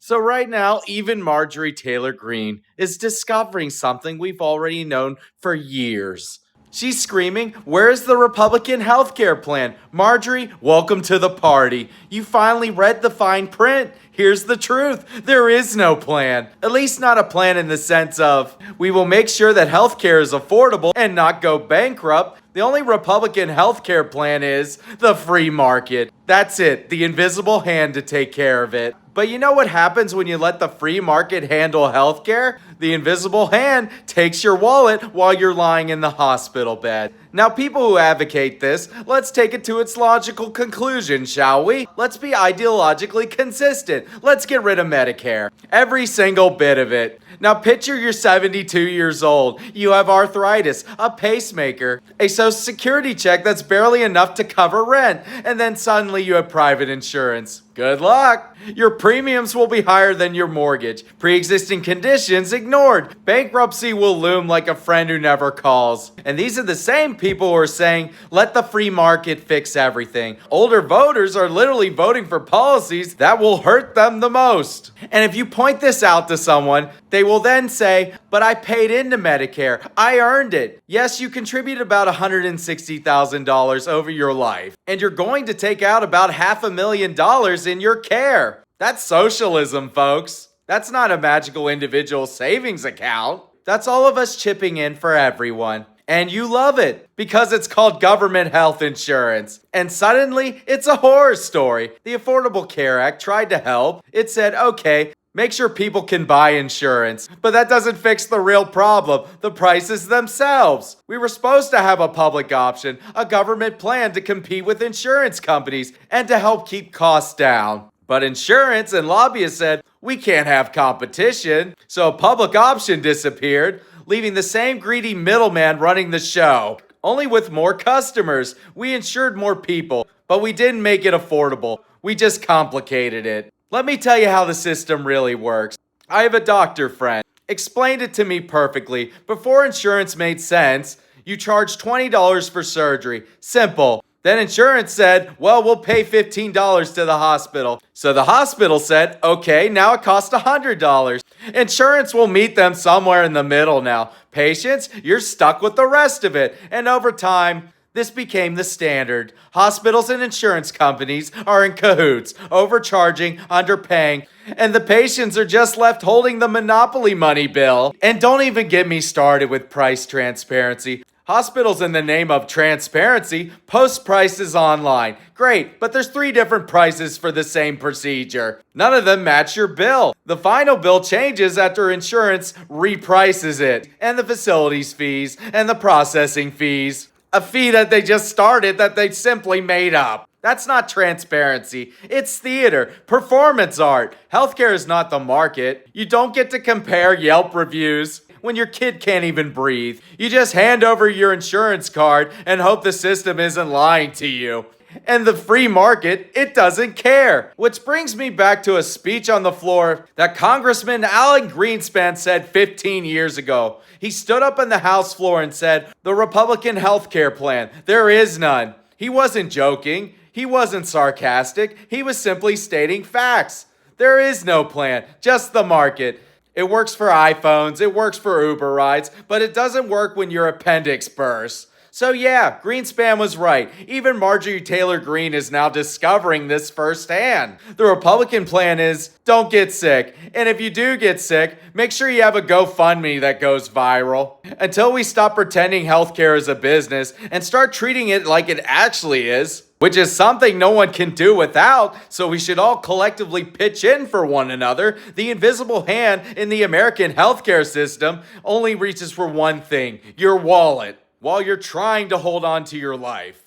So, right now, even Marjorie Taylor Greene is discovering something we've already known for years. She's screaming, "Where's the Republican healthcare plan? Marjorie, welcome to the party. You finally read the fine print. Here's the truth. There is no plan. At least not a plan in the sense of, we will make sure that healthcare is affordable and not go bankrupt. The only Republican healthcare plan is the free market. That's it, the invisible hand to take care of it. But you know what happens when you let the free market handle healthcare? The invisible hand takes your wallet while you're lying in the hospital bed. Now, people who advocate this, let's take it to its logical conclusion, shall we? Let's be ideologically consistent. Let's get rid of Medicare. Every single bit of it. Now picture you're 72 years old, you have arthritis, a pacemaker, a social security check that's barely enough to cover rent, and then suddenly you have private insurance. Good luck! Your premiums will be higher than your mortgage. Pre-existing conditions ignored. Bankruptcy will loom like a friend who never calls. And these are the same people who are saying, let the free market fix everything. Older voters are literally voting for policies that will hurt them the most. And if you point this out to someone, they will then say, but I paid into Medicare. I earned it. Yes, you contribute about $160,000 over your life. And you're going to take out about $500,000 in your care. That's socialism, folks. That's not a magical individual savings account. That's all of us chipping in for everyone. And you love it because it's called government health insurance. And suddenly, it's a horror story. The Affordable Care Act tried to help. It said, okay, make sure people can buy insurance. But that doesn't fix the real problem, the prices themselves. We were supposed to have a public option, a government plan to compete with insurance companies and to help keep costs down. But insurance and lobbyists said, we can't have competition. So a public option disappeared, leaving the same greedy middleman running the show. Only with more customers. We insured more people, but we didn't make it affordable. We just complicated it. Let me tell you how the system really works. I have a doctor friend. Explained it to me perfectly. Before insurance made sense, you charge $20 for surgery. Simple. Then insurance said, well, we'll pay $15 to the hospital. So the hospital said, okay, now it costs $100. Insurance will meet them somewhere in the middle now. Patients, you're stuck with the rest of it. And over time, this became the standard. Hospitals and insurance companies are in cahoots, overcharging, underpaying, and the patients are just left holding the monopoly money bill. And don't even get me started with price transparency. Hospitals, in the name of transparency, post prices online. Great, but there's 3 different prices for the same procedure. None of them match your bill. The final bill changes after insurance reprices it, and the facilities fees, and the processing fees. A fee that they just started that they simply made up. That's not transparency. It's theater, performance art. Healthcare is not the market. You don't get to compare Yelp reviews when your kid can't even breathe. You just hand over your insurance card and hope the system isn't lying to you. And the free market, it doesn't care. Which brings me back to a speech on the floor that Congressman Alan Greenspan said 15 years ago. He stood up on the House floor and said, the Republican healthcare plan, there is none. He wasn't joking. He wasn't sarcastic. He was simply stating facts. There is no plan, just the market. It works for iPhones, it works for Uber rides, but it doesn't work when your appendix bursts. So yeah, Greenspan was right. Even Marjorie Taylor Greene is now discovering this firsthand. The Republican plan is, don't get sick. And if you do get sick, make sure you have a GoFundMe that goes viral. Until we stop pretending healthcare is a business and start treating it like it actually is, which is something no one can do without, so we should all collectively pitch in for one another. The invisible hand in the American healthcare system only reaches for one thing, your wallet, while you're trying to hold on to your life.